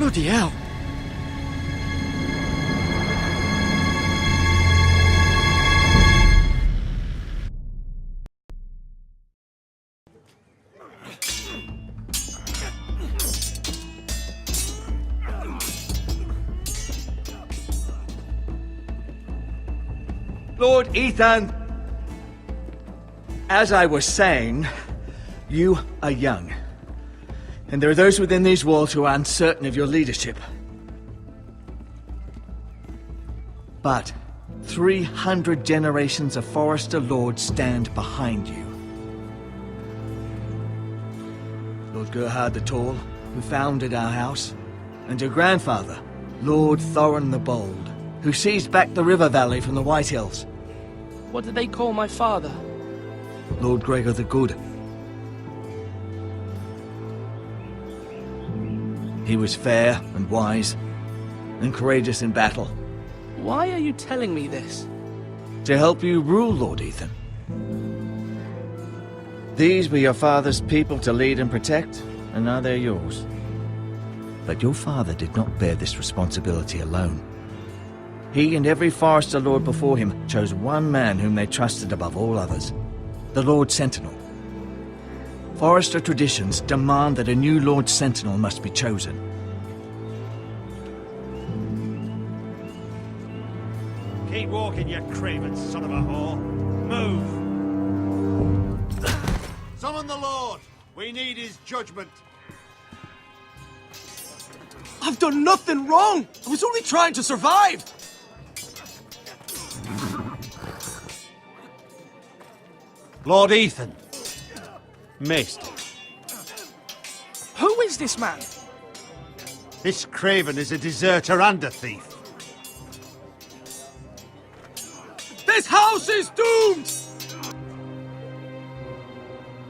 Bloody hell. Lord Ethan, as I was saying, you are young. And there are those within these walls who are uncertain of your leadership. But 300 generations of Forester Lords stand behind you. Lord Gerhard the Tall, who founded our house, and your grandfather, Lord Thorin the Bold, who seized back the river valley from the White Hills. What did they call my father? Lord Gregor the Good. He was fair and wise, and courageous in battle. Why are you telling me this? To help you rule, Lord Ethan. These were your father's people to lead and protect, and now they're yours. But your father did not bear this responsibility alone. He and every Forester Lord before him chose one man whom they trusted above all others, the Lord Sentinel. Forester traditions demand that a new Lord Sentinel must be chosen. Keep walking, you craven son of a whore. Move! Summon the Lord! We need his judgment. I've done nothing wrong! I was only trying to survive! Lord Ethan. Maester. Who is this man? This craven is a deserter and a thief. This house is doomed!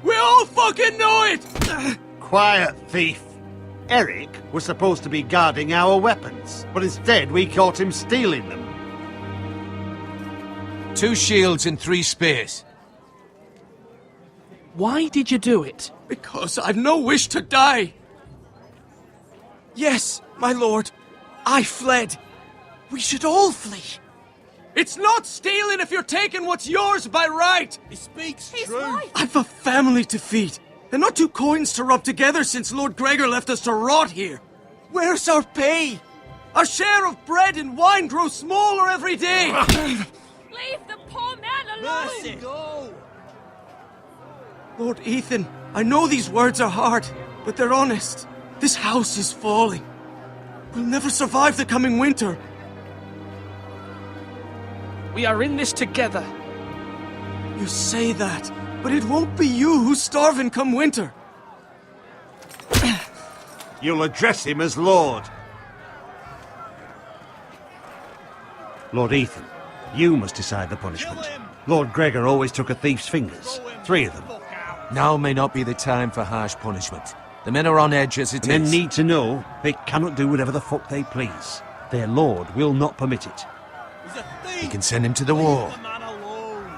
We all fucking know it! Quiet, thief. Eric was supposed to be guarding our weapons, but instead we caught him stealing them. 2 shields and 3 spears. Why did you do it? Because I've no wish to die. Yes, my lord, I fled. We should all flee. It's not stealing if you're taking what's yours by right. He speaks He's true. right. I've a family to feed, and not 2 coins to rub together since Lord Gregor left us to rot here. Where's our pay? Our share of bread and wine grows smaller every day. Leave the poor man alone! Mercy, go! Lord Ethan, I know these words are hard, but they're honest. This house is falling. We'll never survive the coming winter. We are in this together. You say that, but it won't be you who's starving come winter. You'll address him as Lord. Lord Ethan, you must decide the punishment. Lord Gregor always took a thief's fingers. 3 of them. Now may not be the time for harsh punishment. The men are on edge as it Men is. need to know they cannot do whatever the fuck they please. Their lord will not permit it. He's a thief! You can send him to the wall. Leave the man alone!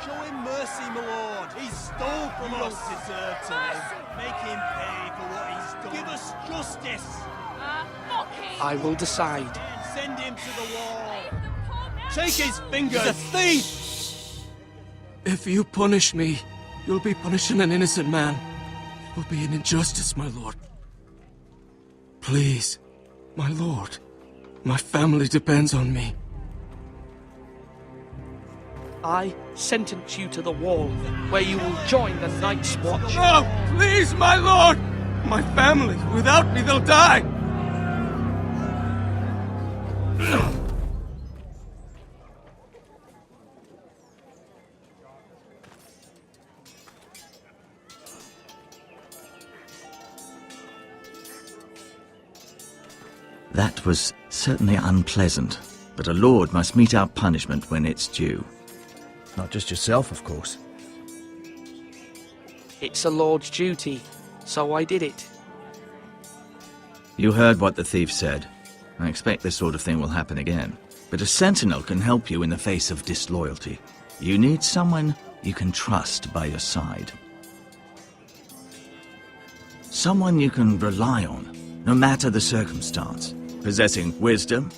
Show him mercy, my lord! He stole from us! You don't deserve to live. Make him pay for what he's done. Give us justice! Fuck him! I will decide. Send him to the wall! Leave the poor man Take his fingers! He's a thief! If you punish me, you'll be punishing an innocent man. It will be an injustice, my lord. Please, my lord. My family depends on me. I sentence you to the wall, where you will join the Night's Watch. No, please, my lord! My family, without me, they'll die! That was certainly unpleasant, but a lord must mete out punishment when it's due. Not just yourself, of course. It's a lord's duty, so I did it. You heard what the thief said. I expect this sort of thing will happen again. But a sentinel can help you in the face of disloyalty. You need someone you can trust by your side. Someone you can rely on. no matter the circumstance, possessing wisdom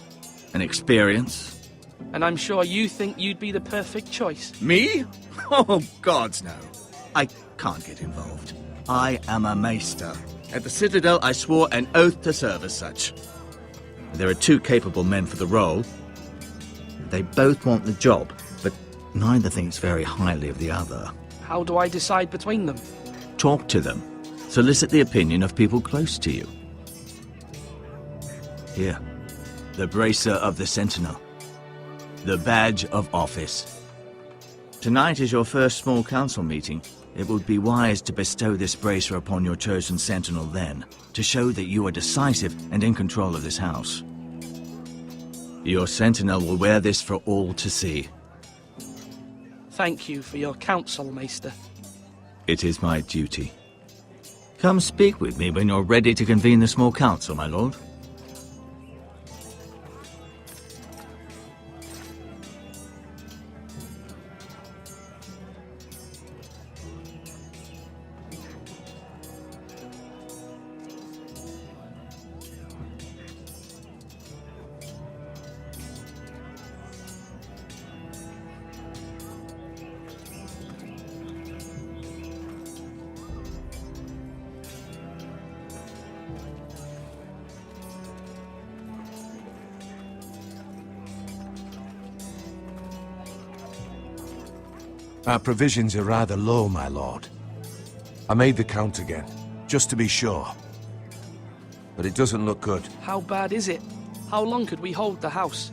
and experience. And I'm sure you think you'd be the perfect choice. Me? Oh, gods no. I can't get involved. I am a maester. At the Citadel, I swore an oath to serve as such. There are two capable men for the role. They both want the job, but neither thinks very highly of the other. How do I decide between them? Talk to them. Solicit the opinion of people close to you. Here, the bracer of the Sentinel. The badge of office. Tonight is your first small council meeting. It would be wise to bestow this bracer upon your chosen Sentinel then, to show that you are decisive and in control of this house. Your Sentinel will wear this for all to see. Thank you for your counsel, Maester. It is my duty. Come speak with me when you're ready to convene the small council, my lord. Our provisions are rather low, my lord. I made the count again, just to be sure. But it doesn't look good. How bad is it? How long could we hold the house?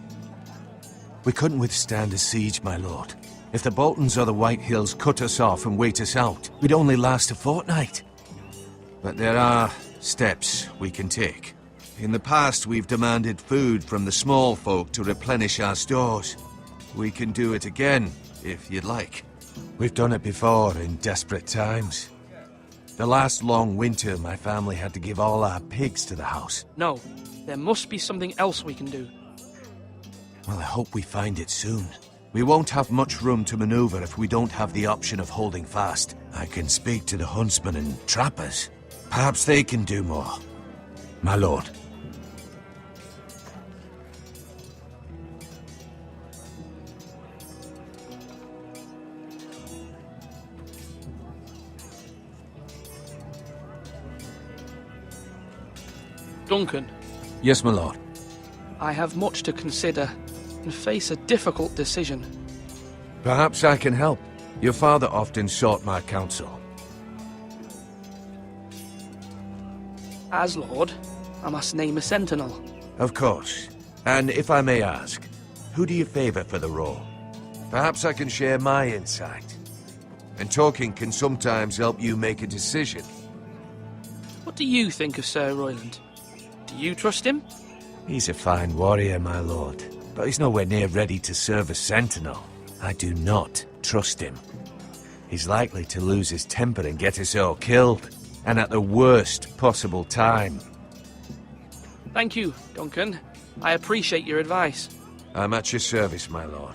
We couldn't withstand a siege, my lord. If the Boltons or the White Hills cut us off and wait us out, we'd only last a fortnight. But there are steps we can take. In the past, we've demanded food from the small folk to replenish our stores. We can do it again, if you'd like. We've done it before in desperate times. The last long winter, my family had to give all our pigs to the house. No, there must be something else we can do. Well, I hope we find it soon. We won't have much room to maneuver if we don't have the option of holding fast. I can speak to the huntsmen and trappers. Perhaps they can do more. My lord. Duncan, Yes, my lord. I have much to consider and face a difficult decision. Perhaps I can help. Your father often sought my counsel. As Lord, I must name a sentinel. Of course. And if I may ask, who do you favor for the role? Perhaps I can share my insight. And talking can sometimes help you make a decision. What do you think of Sir Royland? Do you trust him? He's a fine warrior, my lord, but he's nowhere near ready to serve as sentinel. I do not trust him. He's likely to lose his temper and get us all killed, and at the worst possible time. Thank you, Duncan. I appreciate your advice. I'm at your service, my lord.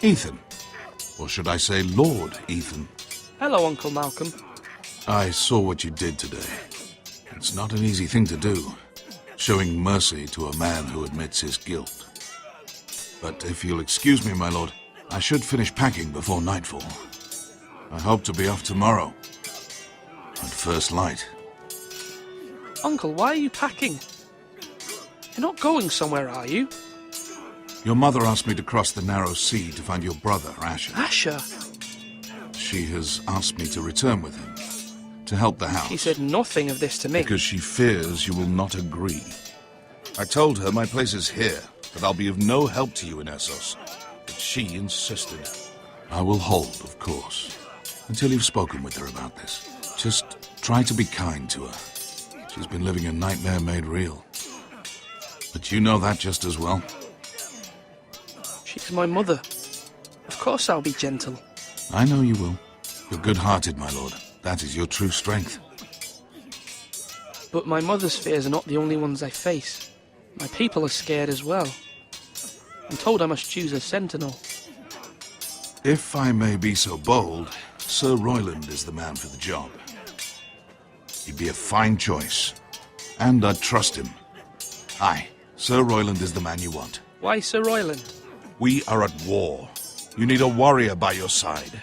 Ethan. Or should I say Lord Ethan? Hello, Uncle Malcolm. I saw what you did today. It's not an easy thing to do, showing mercy to a man who admits his guilt. But if you'll excuse me, my lord, I should finish packing before nightfall. I hope to be off tomorrow, at first light. Uncle, why are you packing? You're not going somewhere, are you? Your mother asked me to cross the narrow sea to find your brother, Asher. Asher? She has asked me to return with him, to help the house. She said nothing of this to me. Because she fears you will not agree. I told her my place is here, that I'll be of no help to you in Essos. But she insisted. I will hold, of course, until you've spoken with her about this. Just try to be kind to her. She's been living a nightmare made real. But you know that just as well. She's my mother. Of course I'll be gentle. I know you will. You're good-hearted, my lord. That is your true strength. But my mother's fears are not the only ones I face. My people are scared as well. I'm told I must choose a sentinel. If I may be so bold, Sir Royland is the man for the job. He'd be a fine choice, and I'd trust him. Aye, Sir Royland is the man you want. Why Sir Royland? We are at war. You need a warrior by your side.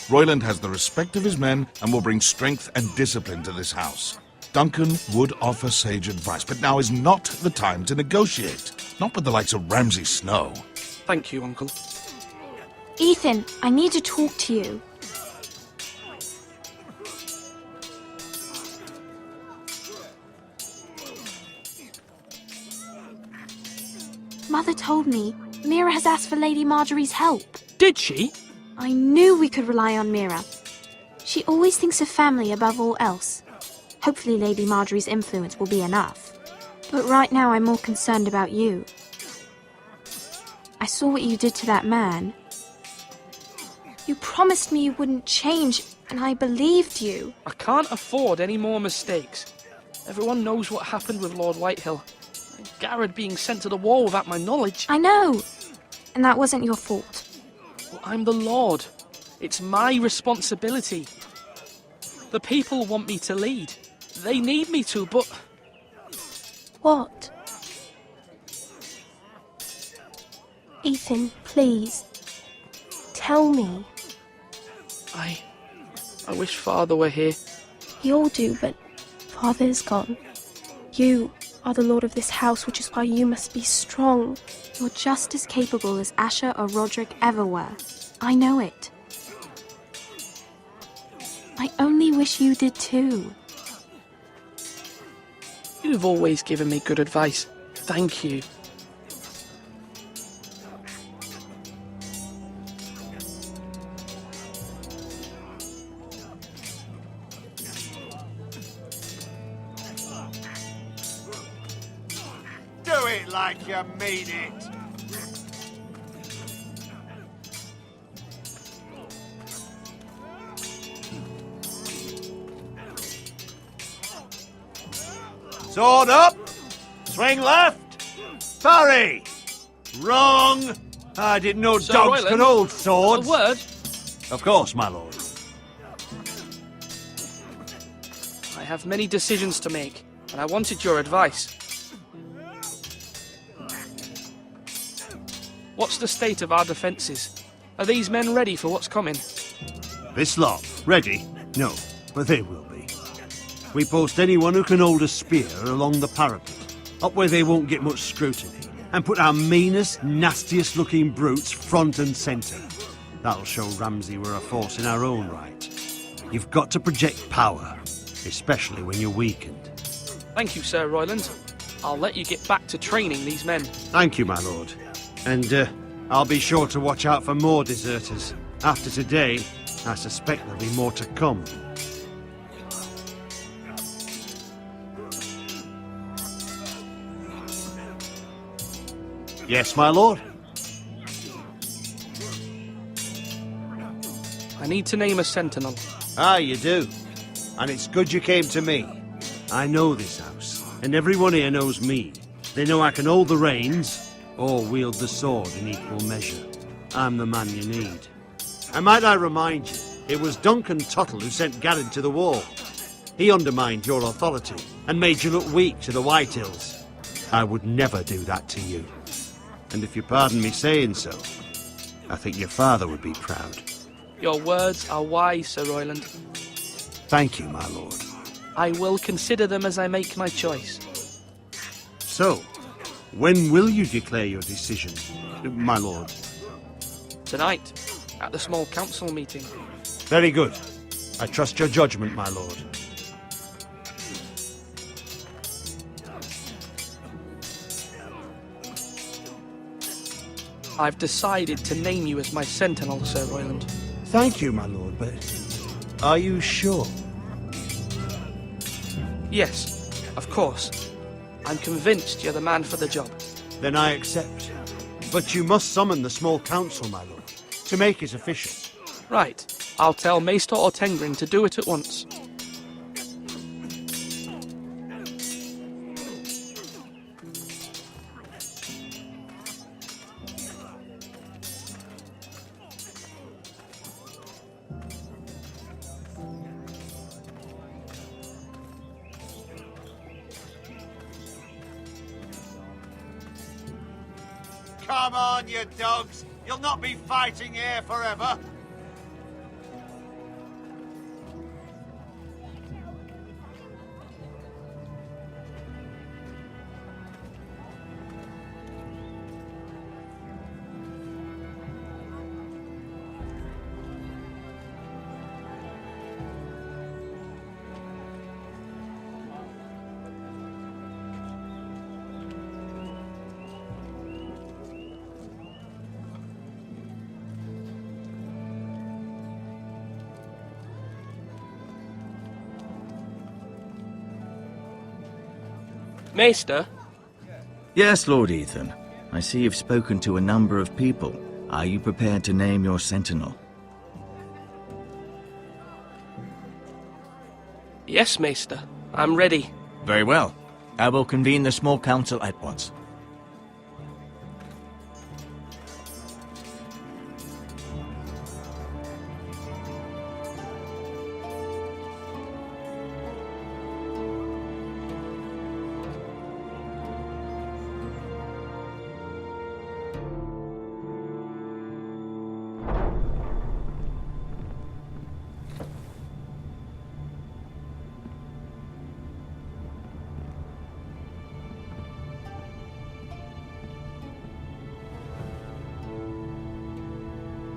Royland has the respect of his men and will bring strength and discipline to this house. Duncan would offer sage advice, but now is not the time to negotiate. Not with the likes of Ramsay Snow. Thank you, Uncle. Ethan, I need to talk to you. Mother told me Mira has asked for Lady Marjorie's help. Did she? I knew we could rely on Mira. She always thinks of family above all else. Hopefully Lady Marjorie's influence will be enough. But right now I'm more concerned about you. I saw what you did to that man. You promised me you wouldn't change, and I believed you. I can't afford any more mistakes. Everyone knows what happened with Lord Whitehill. Garrett being sent to the war without my knowledge. I know. And that wasn't your fault. Well, I'm the Lord. It's my responsibility. The people want me to lead. They need me to, but... What? Ethan, please. Tell me. I wish Father were here. We all do, but Father is gone. You are the lord of this house, which is why you must be strong. You're just as capable as Asher or Roderick ever were. I know it. I only wish you did too. You've always given me good advice. Thank you. Do it like you mean it. Sword up. Swing left. Parry. Wrong. I didn't know Sir dogs Royland, could hold swords. A word? Of course, my lord. I have many decisions to make, and I wanted your advice. What's the state of our defences? Are these men ready for what's coming? This lot, ready? No, but they will be. We post anyone who can hold a spear along the parapet, up where they won't get much scrutiny, and put our meanest, nastiest looking brutes front and centre. That'll show Ramsay we're a force in our own right. You've got to project power, especially when you're weakened. Thank you, Sir Royland. I'll let you get back to training these men. Thank you, my lord. And I'll be sure to watch out for more deserters. After today, I suspect there'll be more to come. Yes, my lord? I need to name a sentinel. Ah, you do. And it's good you came to me. I know this house, and everyone here knows me. They know I can hold the reins, or wield the sword in equal measure. I'm the man you need. And might I remind you, it was Duncan Tuttle who sent Garrett to the war. He undermined your authority, and made you look weak to the Whitehills. I would never do that to you. And if you pardon me saying so, I think your father would be proud. Your words are wise, Sir Royland. Thank you, my lord. I will consider them as I make my choice. So, when will you declare your decision, my lord? Tonight, at the small council meeting. Very good. I trust your judgment, my lord. I've decided to name you as my sentinel, Sir Royland. Thank you, my lord, but are you sure? Yes, of course. I'm convinced you're the man for the job. Then I accept. But you must summon the small council, my lord, to make it official. Right. I'll tell Maester Ortengrin to do it at once. Come on, you dogs! You'll not be fighting here forever! Maester, Yes, Lord Ethan. I see you've spoken to a number of people. Are you prepared to name your sentinel? yes, Maester, I'm ready. Very well. I will convene the small council at once.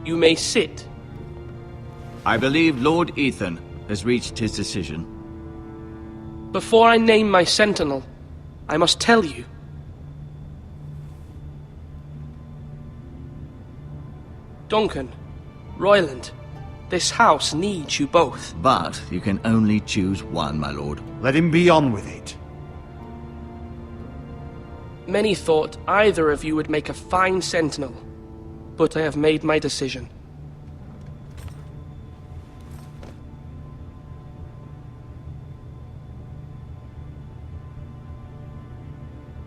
You may sit. I believe Lord Ethan has reached his decision. Before I name my sentinel, I must tell you. Duncan, Royland, this house needs you both. But you can only choose one, my lord. Let him be on with it. Many thought either of you would make a fine sentinel, but I have made my decision.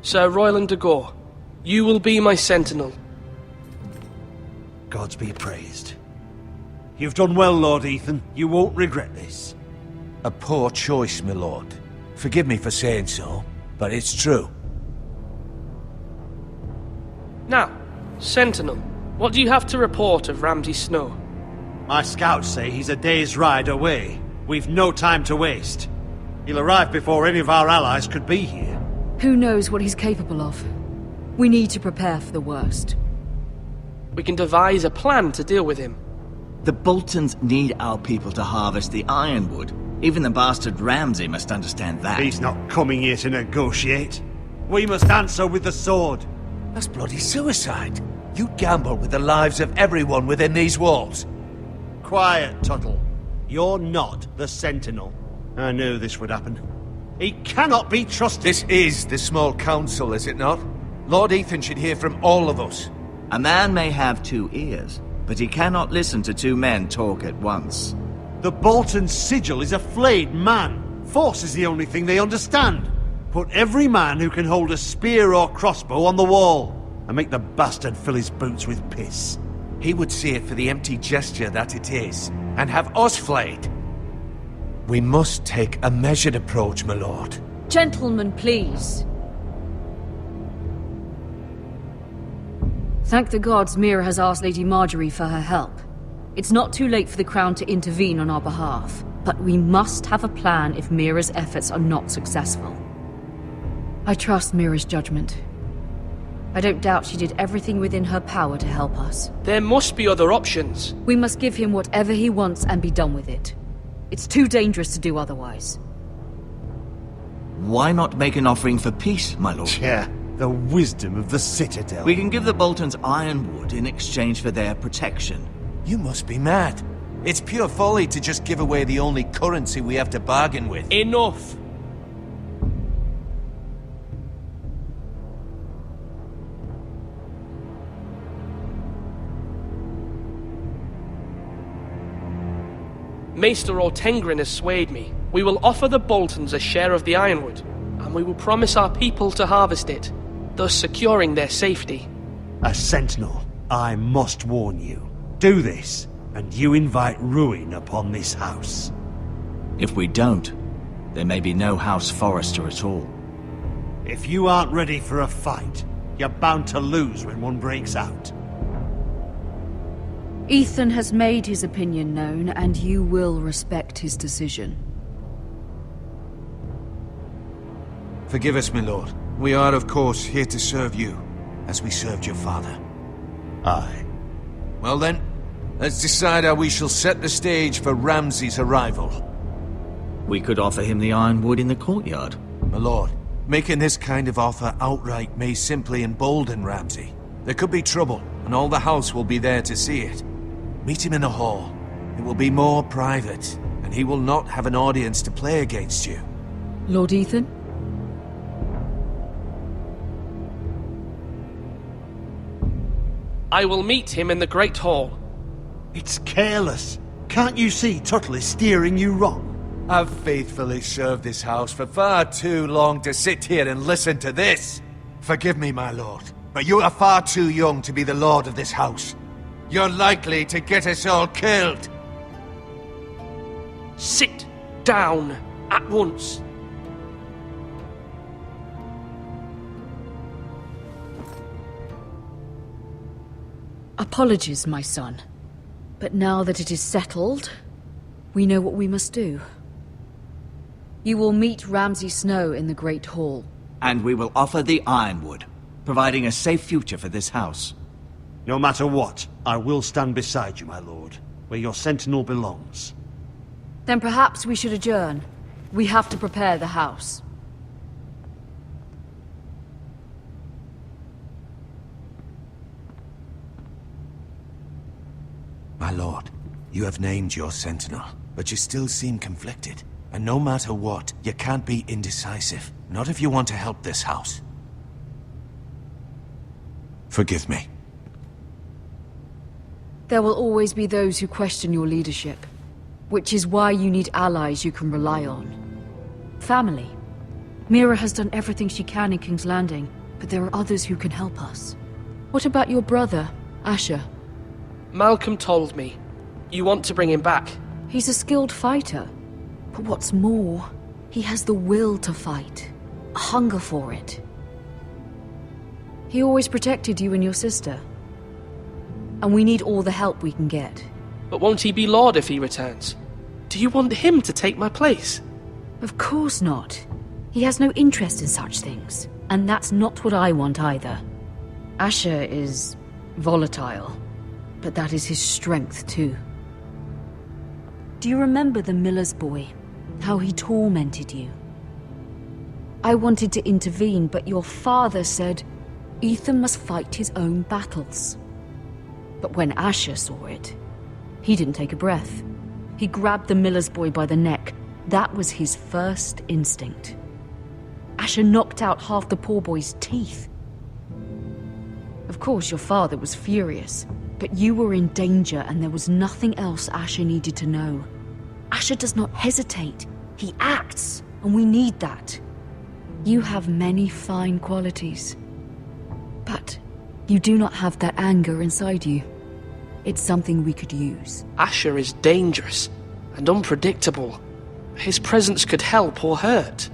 Sir Royland de Gore, you will be my sentinel. Gods be praised. You've done well, Lord Ethan. You won't regret this. A poor choice, my lord. Forgive me for saying so, but it's true. Now, sentinel, what do you have to report of Ramsay Snow? My scouts say he's a day's ride away. We've no time to waste. He'll arrive before any of our allies could be here. Who knows what he's capable of? We need to prepare for the worst. We can devise a plan to deal with him. The Boltons need our people to harvest the ironwood. Even the bastard Ramsay must understand that. He's not coming here to negotiate. We must answer with the sword. That's bloody suicide. You gamble with the lives of everyone within these walls. Quiet, Tuttle. You're not the Sentinel. I knew this would happen. He cannot be trusted. This is the small council, is it not? Lord Ethan should hear from all of us. A man may have two ears, but he cannot listen to two men talk at once. The Bolton sigil is a flayed man. Force is the only thing they understand. Put every man who can hold a spear or crossbow on the wall, and make the bastard fill his boots with piss. He would see it for the empty gesture that it is, and have us flayed. We must take a measured approach, my lord. Gentlemen, please. Thank the gods Mira has asked Lady Marjorie for her help. It's not too late for the Crown to intervene on our behalf, but we must have a plan if Mira's efforts are not successful. I trust Mira's judgment. I don't doubt she did everything within her power to help us. There must be other options. We must give him whatever he wants and be done with it. It's too dangerous to do otherwise. Why not make an offering for peace, my lord? Yeah, the wisdom of the Citadel. We can give the Boltons ironwood in exchange for their protection. You must be mad. It's pure folly to just give away the only currency we have to bargain with. Enough! Maester Ortengrin has swayed me. We will offer the Boltons a share of the ironwood, and we will promise our people to harvest it, thus securing their safety. A sentinel, I must warn you. Do this, and you invite ruin upon this house. If we don't, there may be no House Forrester at all. If you aren't ready for a fight, you're bound to lose when one breaks out. Ethan has made his opinion known, and you will respect his decision. Forgive us, my lord. We are, of course, here to serve you, as we served your father. Aye. Well then, let's decide how we shall set the stage for Ramsay's arrival. We could offer him the ironwood in the courtyard. My lord, making this kind of offer outright may simply embolden Ramsay. There could be trouble, and all the house will be there to see it. Meet him in the hall. It will be more private, and he will not have an audience to play against you. Lord Ethan? I will meet him in the Great Hall. It's careless. Can't you see Tuttle is steering you wrong? I've faithfully served this house for far too long to sit here and listen to this. Forgive me, my lord, but you are far too young to be the lord of this house. You're likely to get us all killed. Sit down at once. Apologies, my son. But now that it is settled, we know what we must do. You will meet Ramsay Snow in the Great Hall. And we will offer the ironwood, providing a safe future for this house. No matter what, I will stand beside you, my lord, where your sentinel belongs. Then perhaps we should adjourn. We have to prepare the house. My lord, you have named your sentinel, but you still seem conflicted. And no matter what, you can't be indecisive. Not if you want to help this house. Forgive me. There will always be those who question your leadership, which is why you need allies you can rely on. Family. Mira has done everything she can in King's Landing, but there are others who can help us. What about your brother, Asher? Malcolm told me. You want to bring him back. He's a skilled fighter. But what's more, he has the will to fight. A hunger for it. He always protected you and your sister. And we need all the help we can get. But won't he be Lord if he returns? Do you want him to take my place? Of course not. He has no interest in such things. And that's not what I want either. Asher is volatile. But that is his strength too. Do you remember the miller's boy? How he tormented you? I wanted to intervene, but your father said Ethan must fight his own battles. But when Asher saw it, he didn't take a breath. He grabbed the miller's boy by the neck. That was his first instinct. Asher knocked out half the poor boy's teeth. Of course, your father was furious, but you were in danger and there was nothing else Asher needed to know. Asher does not hesitate. He acts, and we need that. You have many fine qualities. But you do not have that anger inside you. It's something we could use. Asher is dangerous and unpredictable. His presence could help or hurt.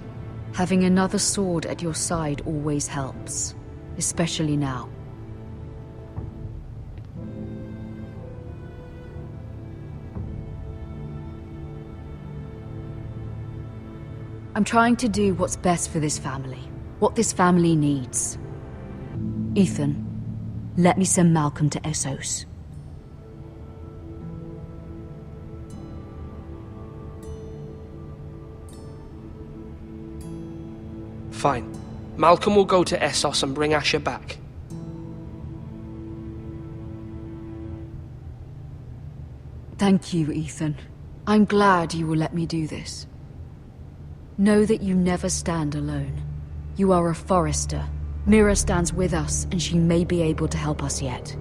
Having another sword at your side always helps, especially now. I'm trying to do what's best for this family, what this family needs. Ethan, let me send Malcolm to Essos. Fine. Malcolm will go to Essos and bring Asher back. Thank you, Ethan. I'm glad you will let me do this. Know that you never stand alone. You are a Forrester. Mira stands with us, and she may be able to help us yet.